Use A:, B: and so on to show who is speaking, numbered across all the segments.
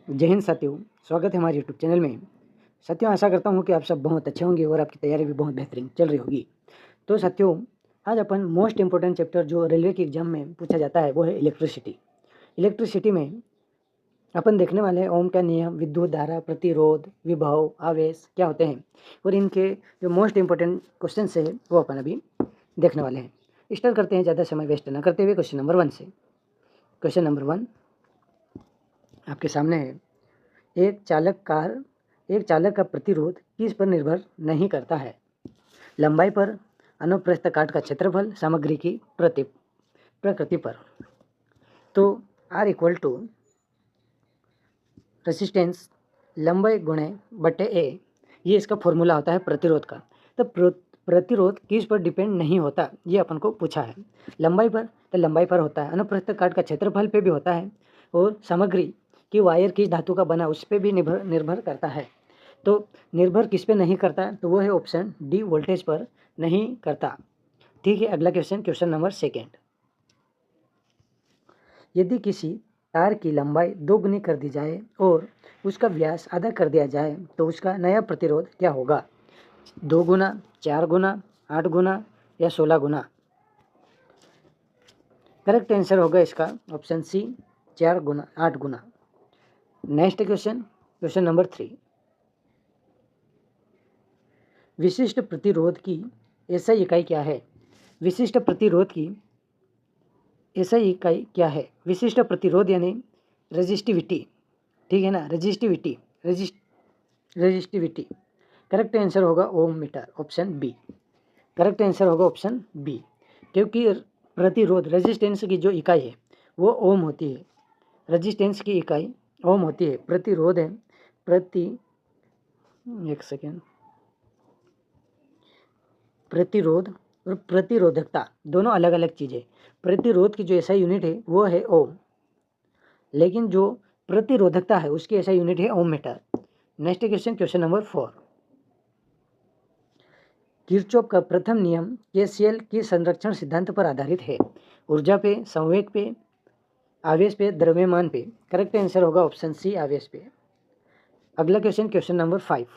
A: जय हिंद साथियों, स्वागत है हमारे यूट्यूब चैनल में। साथियों, आशा करता हूँ कि आप सब बहुत अच्छे होंगे और आपकी तैयारी भी बहुत बेहतरीन चल रही होगी। तो साथियों, आज अपन मोस्ट इम्पोर्टेंट चैप्टर जो रेलवे की एग्जाम में पूछा जाता है वो है इलेक्ट्रिसिटी। इलेक्ट्रिसिटी में अपन देखने वाले हैं ओम का नियम, विद्युत धारा, प्रतिरोध, विभव, आवेश क्या होते हैं और इनके जो मोस्ट इम्पोर्टेंट क्वेश्चन है वो अपन अभी देखने वाले हैं। स्टार्ट करते हैं ज़्यादा समय वेस्ट न करते हुए क्वेश्चन नंबर 1 से। क्वेश्चन नंबर 1 आपके सामने है। एक चालक का प्रतिरोध किस पर निर्भर नहीं करता है? लंबाई पर, अनुप्रस्थ काट का क्षेत्रफल, सामग्री की प्रकृति पर। तो R इक्वल टू रेसिस्टेंस लंबाई गुणे बटे ए, ये इसका फॉर्मूला होता है प्रतिरोध का। तो प्रतिरोध किस पर डिपेंड नहीं होता, ये अपन को पूछा है। लंबाई पर, तो लंबाई पर होता है, अनुप्रस्थ काट का क्षेत्रफल पे भी होता है, और सामग्री कि वायर किस धातु का बना उस पर भी निर्भर करता है। तो निर्भर किस पे नहीं करता, तो वो है ऑप्शन डी, वोल्टेज पर नहीं करता। ठीक है, अगला क्वेश्चन नंबर 2। यदि किसी तार की लंबाई 2 गुनी कर दी जाए और उसका व्यास आधा कर दिया जाए तो उसका नया प्रतिरोध क्या होगा? 2 गुना, 4 गुना, 8 गुना या 16 गुना? करेक्ट आंसर होगा इसका ऑप्शन सी, 4 गुना, 8 गुना। Next question number 3। विशिष्ट प्रतिरोध की एसआई इकाई क्या है? विशिष्ट प्रतिरोध की एसआई इकाई क्या है? विशिष्ट प्रतिरोध यानी रेजिस्टिविटी, ठीक है ना, रेजिस्टिविटी। करेक्ट आंसर होगा ohm meter, option B. Correct answer होगा ऑप्शन बी, क्योंकि प्रतिरोध रेजिस्टेंस की जो इकाई है वो ओम होती है। रेजिस्टेंस की इकाई ओम होती है, प्रतिरोध है प्रतिरोध और प्रतिरोधकता दोनों अलग अलग चीज़ें। प्रतिरोध की जो ऐसा यूनिट है वो है ओम, लेकिन जो प्रतिरोधकता है उसकी ऐसा यूनिट है ohm meter. Next question number 4। Kirchhoff का प्रथम नियम केसीएल के संरक्षण सिद्धांत पर आधारित है? ऊर्जा पे, संवेग पे, आवेश पे, द्रव्यमान पे? करेक्ट आंसर होगा ऑप्शन सी, आवेश पे। अगला क्वेश्चन नंबर 5।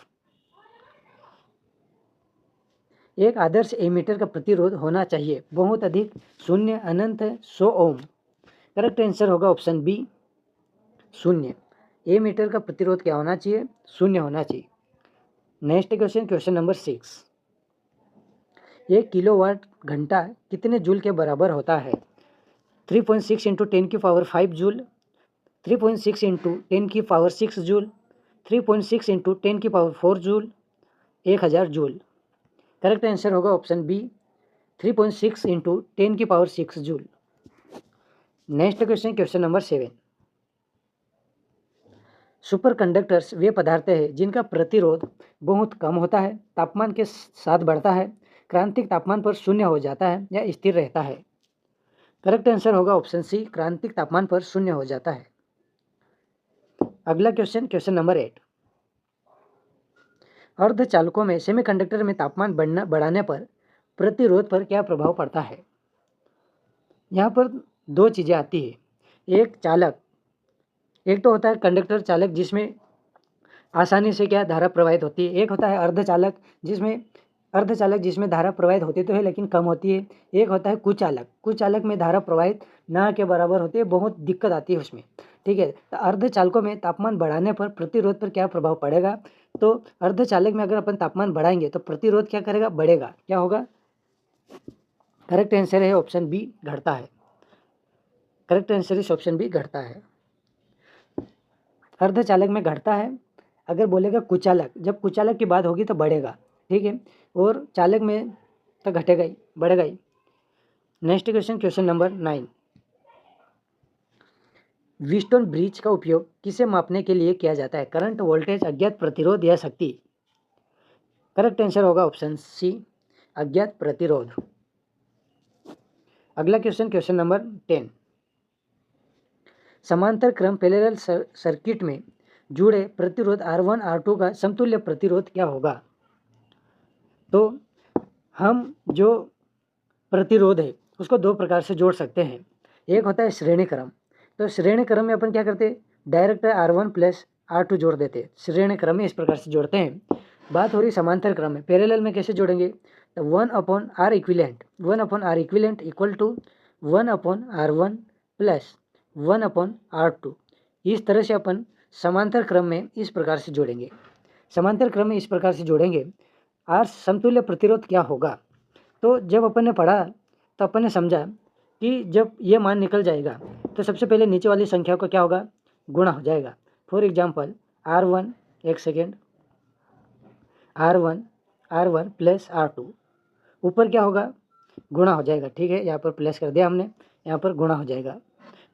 A: एक आदर्श एमीटर का प्रतिरोध होना चाहिए बहुत अधिक, शून्य, अनंत, 100 ओम? करेक्ट आंसर होगा ऑप्शन बी, शून्य। एमीटर का प्रतिरोध क्या होना चाहिए? शून्य होना चाहिए। Next question number 6। 1 किलोवाट घंटा कितने जूल के बराबर होता है? 3.6 into 10⁵ joule, 3.6 into 10⁶ joule, 3.6 into 10⁴ joule, 1000 joule? Correct answer होगा option B, 3.6 into 10⁶ joule. Next question number 7। Super conductors वे पदार्थ है जिनका प्रतिरोध बहुत कम होता है, तापमान के साथ बढ़ता है, क्रांतिक तापमान पर शून्य हो जाता है या स्थिर रहता है? करेक्ट आंसर होगा ऑप्शन सी, क्रांतिक तापमान पर शून्य हो जाता है। अगला क्वेश्चन नंबर 8। अर्धचालकों में सेमीकंडक्टर में तापमान बढ़ाने पर प्रतिरोध पर क्या प्रभाव पड़ता है? यहाँ पर 2 चीज़ें आती है। एक चालक, एक तो होता है कंडक्टर चालक जिसमें आसानी से क्या धारा प्रवाहित होती है, एक होता है अर्धचालक जिसमें धारा प्रवाहित होती तो है लेकिन कम होती है। एक होता है कुचालक में धारा प्रवाहित ना के बराबर होती है, बहुत दिक्कत आती है उसमें। ठीक है, तो अर्धचालकों में तापमान बढ़ाने पर प्रतिरोध पर क्या प्रभाव पड़ेगा? तो अर्धचालक में अगर अपन तापमान बढ़ाएंगे तो प्रतिरोध क्या करेगा? बढ़ेगा। क्या होगा? करेक्ट आंसर है ऑप्शन बी, घटता है। करेक्ट आंसर इस ऑप्शन बी, घटता है। अर्धचालक में घटता है। अगर बोलेगा कुचालक, जब कुचालक की बात होगी तो बढ़ेगा, ठीक है, और चालक में तो घटेगा ही, बढ़ेगा ही। Next question number 9। Wheatstone bridge का उपयोग किसे मापने के लिए किया जाता है? करंट, वोल्टेज, अज्ञात प्रतिरोध या शक्ति? करेक्ट आंसर होगा ऑप्शन सी, अज्ञात प्रतिरोध। अगला क्वेश्चन नंबर 10। समांतर क्रम पैरेलल सर्किट में जुड़े प्रतिरोध R1 R2 का समतुल्य प्रतिरोध क्या होगा? तो हम जो प्रतिरोध है उसको 2 प्रकार से जोड़ सकते हैं। एक होता है श्रेणी क्रम। तो श्रेणी क्रम में अपन क्या करते हैं? डायरेक्ट R1 प्लस R2 जोड़ देते हैं, श्रेणी क्रम में इस प्रकार से जोड़ते हैं। बात हो रही समांतर क्रम में, पैरेलल में कैसे जोड़ेंगे, तो 1/R equivalent, 1/R equivalent equal to 1/R1 plus 1/R2। इस तरह से अपन समांतर क्रम में इस प्रकार से जोड़ेंगे। समांतर क्रम में इस प्रकार से जोड़ेंगे। आर समतुल्य प्रतिरोध क्या होगा, तो जब अपन ने पढ़ा तो अपन ने समझा कि जब ये मान निकल जाएगा तो सबसे पहले नीचे वाली संख्या को क्या होगा, गुणा हो जाएगा। फॉर एग्जांपल R1, एक सेकेंड, R1 प्लस R2, ऊपर क्या होगा, गुणा हो जाएगा। ठीक है, यहाँ पर प्लस कर दिया हमने, यहाँ पर गुणा हो जाएगा,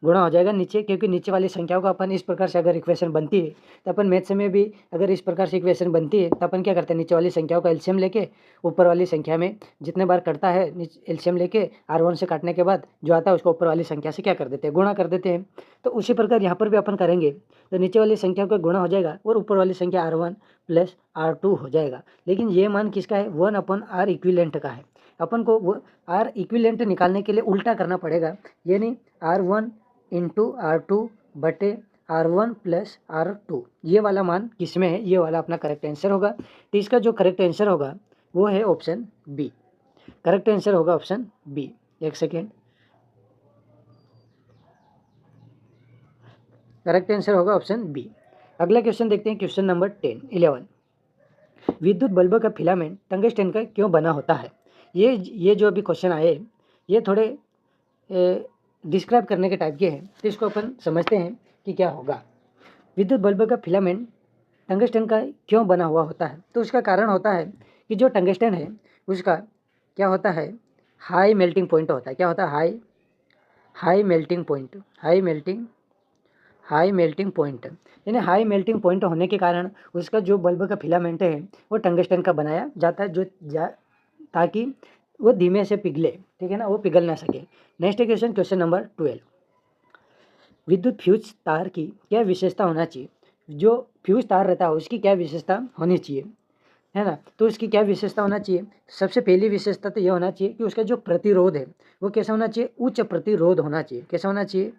A: गुणा हो जाएगा नीचे, क्योंकि नीचे वाली संख्याओं का अपन इस प्रकार से अगर इक्वेशन बनती है तो अपन मैथ्स में भी अगर इस प्रकार से इक्वेशन बनती है तो अपन क्या करते हैं, नीचे वाली संख्याओं का एलसीएम लेके ऊपर वाली संख्या में जितने बार कटता है एलसीएम लेके R1 से काटने के बाद जो आता है उसको ऊपर वाली संख्या से क्या कर देते हैं, गुणा कर देते हैं। तो उसी प्रकार यहाँ पर भी अपन करेंगे तो नीचे वाली संख्या का गुणा हो जाएगा और ऊपर वाली संख्या R1 प्लस R2 हो जाएगा। लेकिन ये मान किसका है, 1/R इक्विलेंट का है। अपन को वो R इक्विलेंट निकालने के लिए उल्टा करना पड़ेगा, यानी R1 इंटू R2 बटे R1 प्लस R2, ये वाला मान किसमें है, ये वाला अपना करेक्ट आंसर होगा। तो इसका जो करेक्ट आंसर होगा वो है ऑप्शन बी, करेक्ट आंसर होगा ऑप्शन बी। एक सेकेंड, करेक्ट आंसर होगा ऑप्शन बी। अगला क्वेश्चन देखते हैं, क्वेश्चन नंबर 11। विद्युत बल्ब का फिलामेंट टंगस्टन का क्यों बना होता है। ये जो अभी क्वेश्चन आए ये थोड़े डिस्क्राइब करने के टाइप के हैं, तो इसको अपन समझते हैं कि क्या होगा। विद्युत बल्ब का फिलामेंट टंगस्टन का क्यों बना हुआ होता है, तो उसका कारण होता है कि जो टंगस्टन है उसका क्या होता है, हाई मेल्टिंग पॉइंट होता है। क्या होता है, high melting point, high melting point, यानी हाई मेल्टिंग पॉइंट होने के कारण उसका जो बल्ब का फिलामेंट है वो टंगस्टन का बनाया जाता है, ताकि वो धीमे से पिघले, ठीक है ना, वो पिघल ना सके। Next question, question number 12। विद्युत फ्यूज तार की क्या विशेषता होना चाहिए, जो फ्यूज तार रहता है उसकी क्या विशेषता होनी चाहिए, है ना। तो उसकी क्या विशेषता होना चाहिए, सबसे पहली विशेषता तो ये होना चाहिए कि उसका जो प्रतिरोध है वो कैसा होना चाहिए, उच्च प्रतिरोध होना चाहिए। कैसा होना चाहिए,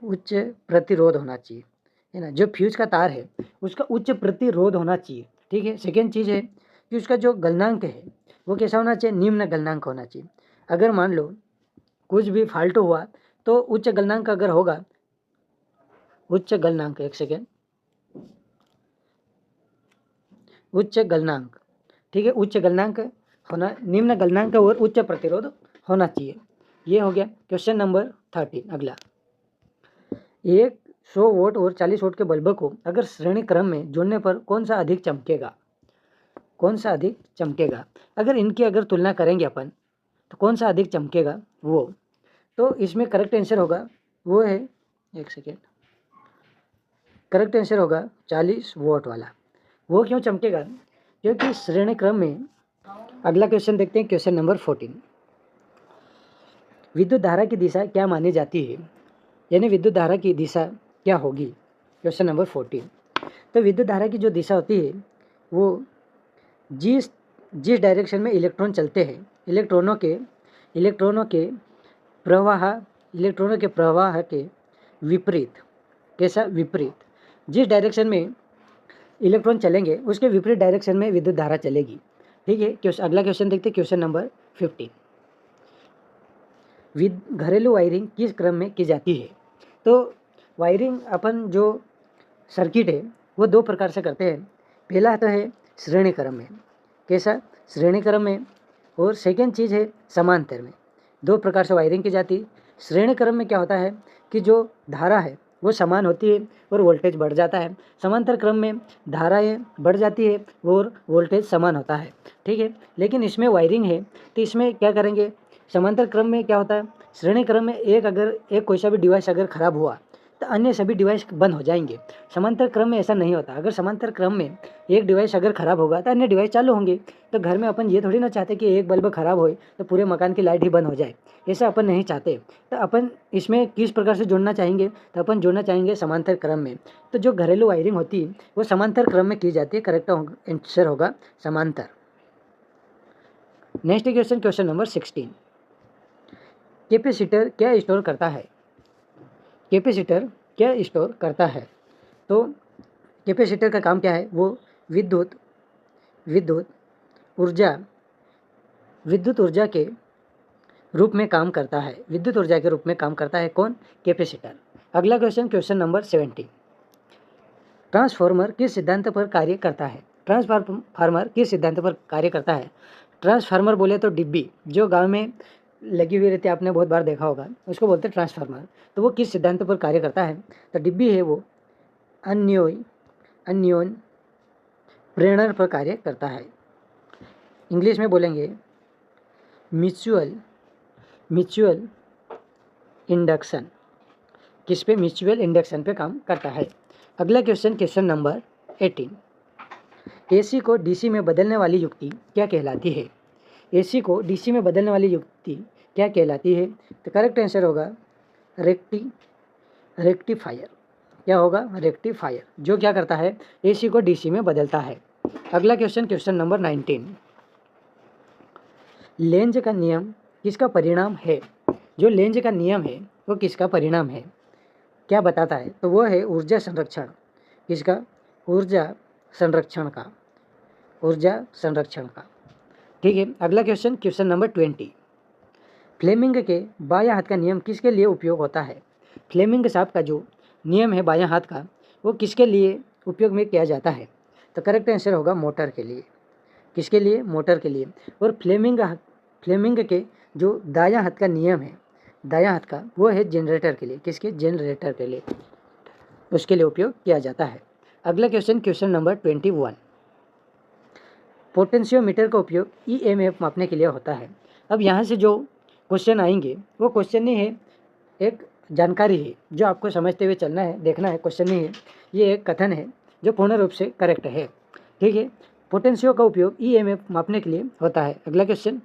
A: उच्च प्रतिरोध होना चाहिए, है ना। जो फ्यूज का तार है उसका उच्च प्रतिरोध होना चाहिए, ठीक है। सेकेंड चीज़ है कि उसका जो गलनांक है वो कैसा होना चाहिए, निम्न गलनांक होना चाहिए। अगर मान लो कुछ भी फाल्टू हुआ तो उच्च गलनांक अगर होगा, उच्च गलनांक, एक सेकेंड, उच्च गलनांक, ठीक है, उच्च गलनांक होना, निम्न गलनांक और उच्च प्रतिरोध होना चाहिए। ये हो गया क्वेश्चन नंबर 13। अगला, 100 वोल्ट और 40 वोल्ट के बल्ब को अगर श्रेणी क्रम में जोड़ने पर कौन सा अधिक चमकेगा, कौन सा अधिक चमकेगा। अगर इनकी अगर तुलना करेंगे अपन तो कौन सा अधिक चमकेगा वो, तो इसमें करेक्ट आंसर होगा वो है, एक सेकेंड, करेक्ट आंसर होगा 40 वोल्ट वाला। वो क्यों चमकेगा, क्योंकि श्रेणी क्रम में। अगला क्वेश्चन देखते हैं, क्वेश्चन नंबर 14। विद्युत धारा की दिशा क्या मानी जाती है, यानी विद्युत धारा की दिशा क्या होगी, क्वेश्चन नंबर 14। तो विद्युत धारा की जो दिशा होती है वो जिस डायरेक्शन में इलेक्ट्रॉन चलते हैं, इलेक्ट्रॉनों के प्रवाह के विपरीत, कैसा विपरीत, जिस डायरेक्शन में इलेक्ट्रॉन चलेंगे उसके विपरीत डायरेक्शन में विद्युत धारा चलेगी, ठीक है। अगला क्वेश्चन देखते हैं, क्वेश्चन नंबर 15। घरेलू वायरिंग किस क्रम में की जाती है। तो वायरिंग अपन जो सर्किट है वो दो प्रकार से करते हैं। पहला तो है श्रेणी क्रम में, कैसा, श्रेणी क्रम में, और सेकेंड चीज़ है समांतर में। दो प्रकार से वायरिंग की जाती है। श्रेणी क्रम में क्या होता है कि जो धारा है वो समान होती है और वोल्टेज बढ़ जाता है। समांतर क्रम में धाराएं बढ़ जाती है और वोल्टेज समान होता है, ठीक है। लेकिन इसमें वायरिंग है तो इसमें क्या करेंगे, समांतर क्रम में क्या होता है, श्रेणी क्रम में एक कोई सा भी डिवाइस अगर ख़राब हुआ तो अन्य सभी डिवाइस बंद हो जाएंगे। समांतर क्रम में ऐसा नहीं होता। अगर समांतर क्रम में एक डिवाइस अगर ख़राब होगा तो अन्य डिवाइस चालू होंगे। तो घर में अपन ये थोड़ी ना चाहते कि एक बल्ब ख़राब होए तो पूरे मकान की लाइट ही बंद हो जाए, ऐसा अपन नहीं चाहते। तो अपन इसमें किस प्रकार से जुड़ना चाहेंगे, तो अपन जुड़ना चाहेंगे समांतर क्रम में। तो जो घरेलू वायरिंग होती है वो समांतर क्रम में की जाती है। करेक्ट आंसर होगा समांतर। Next question, question number 16। Capacitor क्या स्टोर करता है, कैपेसिटर क्या स्टोर करता है? तो कैपेसिटर का काम क्या है? वो विद्युत ऊर्जा के रूप में काम करता है। विद्युत ऊर्जा के रूप में काम करता है कौन? कैपेसिटर। अगला क्वेश्चन नंबर 70। ट्रांसफार्मर किस सिद्धांत पर कार्य करता है? ट्रांसफार्मर किस सिद्धांत पर कार्य करता है? ट्रांसफार्मर बोले तो डिब्बी जो गांव में लगी हुई रहती है, आपने बहुत बार देखा होगा, उसको बोलते हैं ट्रांसफार्मर। तो वो किस सिद्धांत पर कार्य करता है? तो डिब्बी है वो अन्योन प्रेरण पर कार्य करता है। इंग्लिश में बोलेंगे म्यूचुअल इंडक्शन। किस पे? म्यूचुअल इंडक्शन पे काम करता है। अगला क्वेश्चन नंबर 18। एसी को डीसी में बदलने वाली युक्ति क्या कहलाती है? एसी को डीसी में बदलने वाली युक्ति क्या कहलाती है? तो करेक्ट आंसर होगा रेक्टिफायर। क्या होगा? रेक्टिफायर, जो क्या करता है? एसी को डीसी में बदलता है। अगला क्वेश्चन नंबर 19। लेंज का नियम किसका परिणाम है? जो लेंज का नियम है वो किसका परिणाम है? क्या बताता है? तो वो है ऊर्जा संरक्षण। किसका? ऊर्जा संरक्षण का। ठीक है। अगला क्वेश्चन नंबर 20। फ्लेमिंग के बायां हाथ का नियम किसके लिए उपयोग होता है? फ्लेमिंग साहब का जो नियम है बायां हाथ का, वो किसके लिए उपयोग में किया जाता है? तो करेक्ट आंसर होगा मोटर के लिए। किसके लिए? मोटर के लिए। और फ्लेमिंग के जो दायां हाथ का नियम है, दायां हाथ का, वो है जनरेटर के लिए। किसके? जनरेटर के लिए, उसके लिए उपयोग किया जाता है। अगला क्वेश्चन नंबर 21। पोटेंशियोमीटर का उपयोग ईएमएफ मापने के लिए होता है। अब यहाँ से जो क्वेश्चन आएंगे वो क्वेश्चन नहीं है, एक जानकारी है जो आपको समझते हुए चलना है, देखना है। क्वेश्चन नहीं है, ये एक कथन है जो पूर्ण रूप से करेक्ट है। ठीक है। पोटेंशियो का उपयोग ईएमएफ मापने के लिए होता है। अगला क्वेश्चन,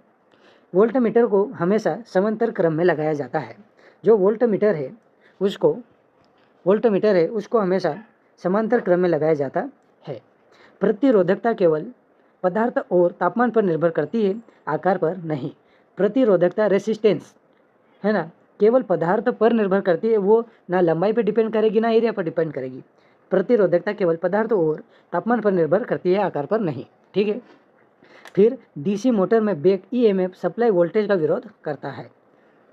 A: वोल्टमीटर को हमेशा समांतर क्रम में लगाया जाता है। जो वोल्टमीटर है उसको हमेशा समांतर क्रम में लगाया जाता है। प्रतिरोधकता केवल पदार्थ और तापमान पर निर्भर करती है, आकार पर नहीं। प्रतिरोधकता रेसिस्टेंस है ना, केवल पदार्थ पर निर्भर करती है, वो ना लंबाई पर डिपेंड करेगी ना एरिया पर डिपेंड करेगी। प्रतिरोधकता केवल पदार्थ और तापमान पर निर्भर करती है, आकार पर नहीं। ठीक है। फिर डीसी मोटर में बैक ईएमएफ सप्लाई वोल्टेज का विरोध करता है।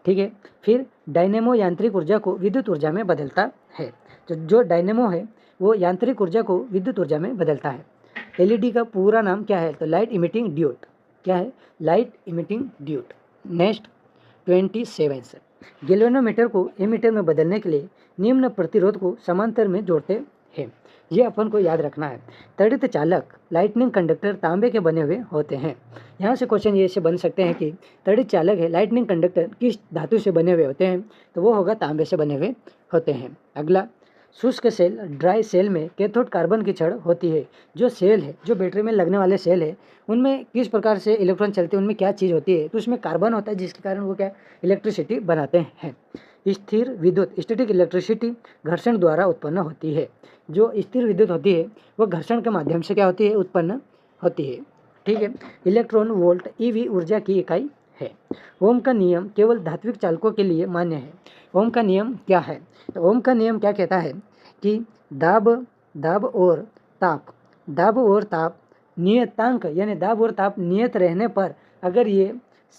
A: ठीक है। फिर डायनेमो यांत्रिक ऊर्जा को विद्युत ऊर्जा में बदलता है। तो जो डायनेमो है वो यांत्रिक ऊर्जा को विद्युत ऊर्जा में बदलता है। एलईडी का पूरा नाम क्या है? तो लाइट इमिटिंग डियोड। क्या है? Light emitting diode. Next 27। Galvanometer को एमीटर में बदलने के लिए निम्न प्रतिरोध को समांतर में जोड़ते हैं। ये अपन को याद रखना है। त्वरित चालक लाइटनिंग कंडक्टर तांबे के बने हुए होते हैं। यहाँ से क्वेश्चन ये से बन सकते हैं कि त्वरित चालक है लाइटनिंग कंडक्टर किस धातु से बने हुए होते हैं? तो वो होगा तांबे से बने हुए होते हैं। अगला, शुष्क सेल ड्राई सेल में कैथोड कार्बन की छड़ होती है। जो सेल है, जो बैटरी में लगने वाले सेल है, उनमें किस प्रकार से इलेक्ट्रॉन चलते हैं, उनमें क्या चीज़ होती है? तो उसमें कार्बन होता है, जिसके कारण वो क्या इलेक्ट्रिसिटी बनाते हैं। स्थिर विद्युत स्टैटिक इलेक्ट्रिसिटी घर्षण द्वारा उत्पन्न होती है। जो स्थिर विद्युत होती है वो घर्षण के माध्यम से क्या होती है? उत्पन्न होती है। ठीक है। इलेक्ट्रॉन वोल्ट ईवी ऊर्जा की इकाई है। ओम का नियम केवल धात्विक चालकों के लिए मान्य है। ओम का नियम क्या है? तो ओम का नियम क्या कहता है कि दाब और ताप नियतांक, यानी दाब और ताप नियत रहने पर, अगर ये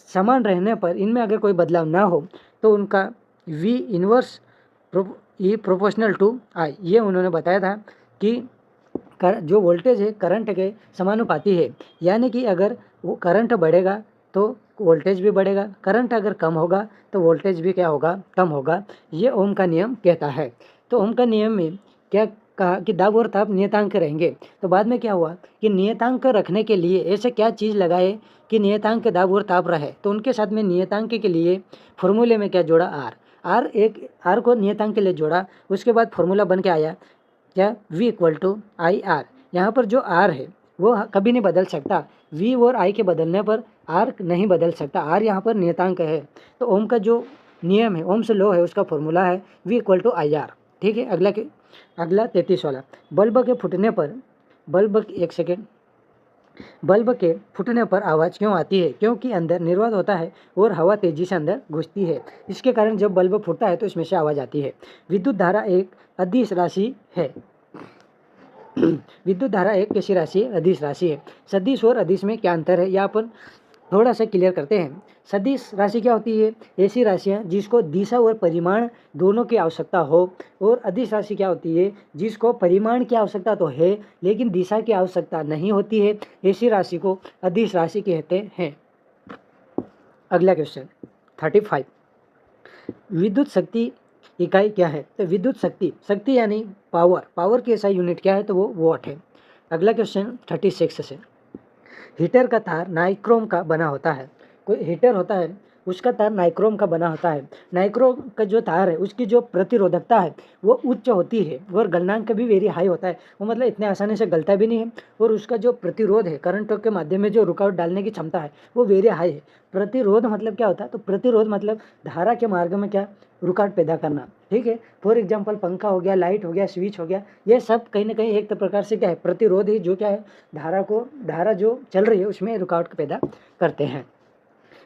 A: समान रहने पर, इनमें अगर कोई बदलाव ना हो तो उनका V inverse E proportional to I, ये उन्होंने बताया था कि जो वोल्टेज है करंट के समानुपाती है। यानी कि अगर वो करंट बढ़ेगा तो वोल्टेज भी बढ़ेगा, करंट अगर कम होगा तो वोल्टेज भी क्या होगा? कम होगा। ये ओम का नियम कहता है। तो ओम का नियम में क्या कहा कि दाब और ताप नियतांक रहेंगे। तो बाद में क्या हुआ कि नियतांक रखने के लिए ऐसे क्या चीज़ लगाए कि नियतांक दाब और ताप रहे, तो उनके साथ में नियतांक के लिए फॉर्मूले में क्या जोड़ा? आर को नियतांक के लिए जोड़ा। उसके बाद फॉर्मूला बन के आया क्या? V = IR। यहाँ पर जो R है वो कभी नहीं बदल सकता। V और I के बदलने पर R नहीं बदल सकता। R यहाँ पर नियतांक है। तो ओम का जो नियम है, ओम्स लॉ है, उसका फॉर्मूला है V = IR। ठीक है। अगला 33 वाला, बल्ब के फूटने पर बल्ब के फूटने पर आवाज़ क्यों आती है? क्योंकि अंदर निर्वात होता है और हवा तेजी से अंदर घुसती है। इसके कारण जब बल्ब फूटता है तो इसमें से आवाज़ आती है। विद्युत धारा एक अदिश राशि है। विद्युत धारा एक कैसी राशि है? अदिश राशि है। सदिश और अदिश में क्या अंतर है, यह अपन थोड़ा सा क्लियर करते हैं। सदिश राशि क्या होती है? ऐसी राशियाँ जिसको दिशा और परिमाण दोनों की आवश्यकता हो। और अदिश राशि क्या होती है? जिसको परिमाण की आवश्यकता तो है लेकिन दिशा की आवश्यकता नहीं होती है। ऐसी राशि को अदिश राशि कहते हैं। अगला क्वेश्चन 35, विद्युत शक्ति इकाई क्या है? तो विद्युत शक्ति, शक्ति यानी पावर, पावर की ऐसा यूनिट क्या है? तो वो वॉट है। अगला क्वेश्चन 36 से, हीटर का तार नाइक्रोम का बना होता है। कोई हीटर होता है उसका तार नाइक्रोम का बना होता है। नाइक्रोम का जो तार है उसकी जो प्रतिरोधकता है वो उच्च होती है और गलनांक भी वेरी हाई होता है। वो मतलब इतने आसानी से गलता भी नहीं है और उसका जो प्रतिरोध है, करंट के माध्यम में जो रुकावट डालने की क्षमता है वो वेरी हाई है। प्रतिरोध मतलब क्या होता है? तो प्रतिरोध मतलब धारा के मार्ग में क्या रुकावट पैदा करना। ठीक है, फॉर एग्जाम्पल पंखा हो गया, लाइट हो गया, स्विच हो गया, ये सब कहीं ना कहीं एक प्रकार से क्या है? प्रतिरोध ही, जो क्या है? धारा जो चल रही है उसमें रुकावट पैदा करते हैं।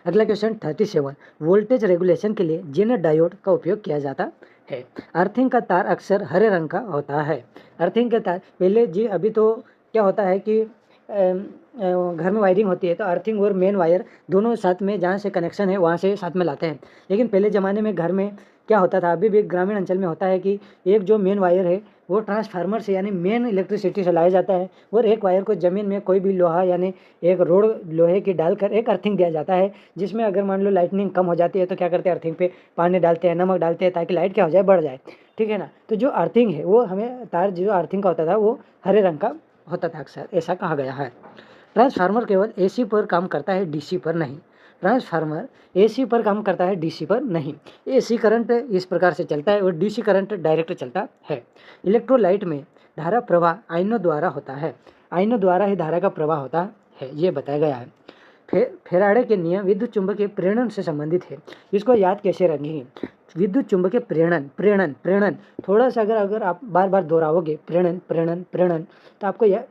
A: अगला क्वेश्चन 37, वोल्टेज रेगुलेशन के लिए जिन डायोड का उपयोग किया जाता है। अर्थिंग का तार अक्सर हरे रंग का होता है। अर्थिंग का तार पहले जी, अभी तो क्या होता है कि घर में वायरिंग होती है तो अर्थिंग और मेन वायर दोनों साथ में, जहाँ से कनेक्शन है वहाँ से साथ में लाते हैं। लेकिन पहले ज़माने में घर में क्या होता था, अभी भी ग्रामीण अंचल में होता है कि एक जो मेन वायर है वो ट्रांसफार्मर से यानी मेन इलेक्ट्रिसिटी से लाया जाता है और एक वायर को ज़मीन में कोई भी लोहा यानी एक रोड लोहे की डालकर एक अर्थिंग दिया जाता है, जिसमें अगर मान लो लाइटनिंग कम हो जाती है तो क्या करते हैं? अर्थिंग पे पानी डालते हैं, नमक डालते हैं ताकि लाइट क्या हो जाए? बढ़ जाए। ठीक है ना। तो जो अर्थिंग है वो हमें तार, जो अर्थिंग का होता था वो हरे रंग का होता था अक्सर, ऐसा कहा गया है। ट्रांसफार्मर केवल एसी पर काम करता है, डीसी पर नहीं। ट्रांसफार्मर एसी पर काम करता है, डीसी पर नहीं। एसी करंट इस प्रकार से चलता है और डीसी करंट डायरेक्ट चलता है। इलेक्ट्रोलाइट में धारा प्रवाह आयनों द्वारा होता है। आयनों द्वारा ही धारा का प्रवाह होता है, ये बताया गया है। फेराडे के नियम विद्युत चुंबकीय प्रेरण से संबंधित है। इसको याद कैसे रखेंगे? विद्युत चुंबकीय प्रेरण, प्रेरण, प्रेरण, थोड़ा सा अगर आप बार बार दोहराओगे प्रेरण प्रेरण प्रेरण तो आपको यह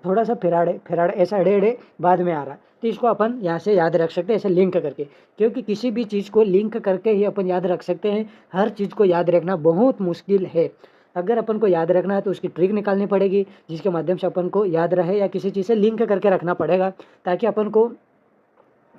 A: थोड़ा सा फेराडे फेराडे ऐसा एड़े बाद में आ रहा है, तो इसको अपन यहाँ से याद रख सकते हैं ऐसे लिंक करके, क्योंकि किसी भी चीज़ को लिंक करके ही अपन याद रख सकते हैं। हर चीज़ को याद रखना बहुत मुश्किल है। अगर अपन को याद रखना है तो उसकी ट्रिक निकालनी पड़ेगी जिसके माध्यम से अपन को याद रहे, या किसी चीज़ से लिंक करके रखना पड़ेगा ताकि अपन को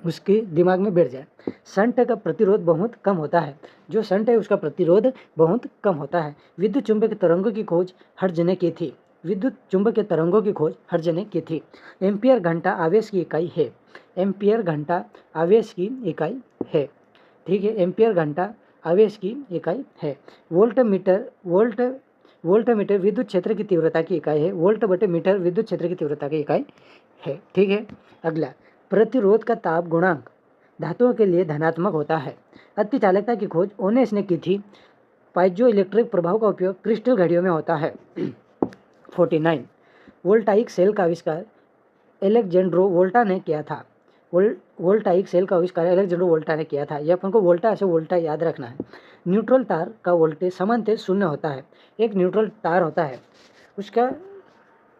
A: उसके दिमाग में बैठ जाए। शंट का प्रतिरोध बहुत कम होता है। जो शंट है उसका प्रतिरोध बहुत कम होता है। विद्युत चुंबकीय तरंगों की खोज हर्ट्ज ने की थी। विद्युत चुंबकीय तरंगों की खोज हर्ट्ज ने की थी। एम्पियर घंटा आवेश की इकाई है। एम्पियर घंटा आवेश की इकाई है। ठीक है, एम्पियर घंटा आवेश की इकाई है। वोल्टमीटर विद्युत क्षेत्र की तीव्रता की इकाई है। वोल्ट बटे मीटर विद्युत क्षेत्र की तीव्रता की इकाई है। ठीक है, अगला प्रतिरोध का ताप गुणांक धातुओं के लिए धनात्मक होता है। अति चालकता की खोज ओनेस ने की थी। पाइजो इलेक्ट्रिक प्रभाव का उपयोग क्रिस्टल घड़ियों में होता है। 49, वोल्टाइक सेल का आविष्कार एलेक्जेंड्रो वोल्टा ने किया था। वोल्टाइक सेल का आविष्कार एलेक्जेंड्रो वोल्टा ने किया था। यह अपन को वोल्टा से वोल्टा याद रखना है। न्यूट्रल तार का वोल्टेज सामान्यतः 0 होता है। एक न्यूट्रल तार होता है उसका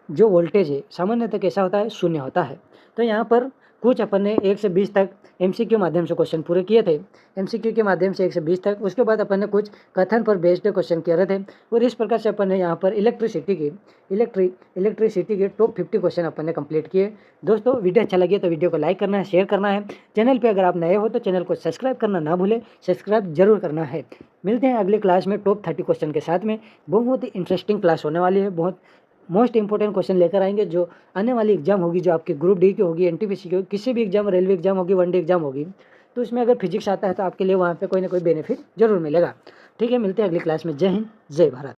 A: जो वोल्टेज है सामान्यतः कैसा होता है? 0 होता है। तो यहाँ पर कुछ अपन ने 1 से 20 तक एमसीक्यू माध्यम से क्वेश्चन पूरे किए थे। एमसीक्यू के माध्यम से 1 से 20 तक। उसके बाद अपन ने कुछ कथन पर बेस्ड क्वेश्चन किए थे और इस प्रकार से अपन ने यहाँ पर इलेक्ट्रिसिटी के टॉप 50 क्वेश्चन अपन ने कंप्लीट किए। दोस्तों वीडियो अच्छा लगे तो वीडियो को लाइक करना है, शेयर करना है। चैनल पर अगर आप नए हो तो चैनल को सब्सक्राइब करना ना भूलें, सब्सक्राइब जरूर करना है। मिलते हैं अगले क्लास में टॉप 30 क्वेश्चन के साथ में। बहुत ही इंटरेस्टिंग क्लास होने वाली है। बहुत मोस्ट इंपॉर्टेंट क्वेश्चन लेकर आएंगे जो आने वाली एग्जाम होगी, जो आपकी ग्रुप डी की होगी, एनटीपीसी की होगी, किसी भी एग्जाम, रेलवे एग्जाम होगी, वनडे एग्जाम होगी, तो उसमें अगर फिजिक्स आता है तो आपके लिए वहाँ पे कोई ना कोई बेनिफिट जरूर मिलेगा। ठीक है, मिलते हैं अगली क्लास में। जय हिंद, जय भारत।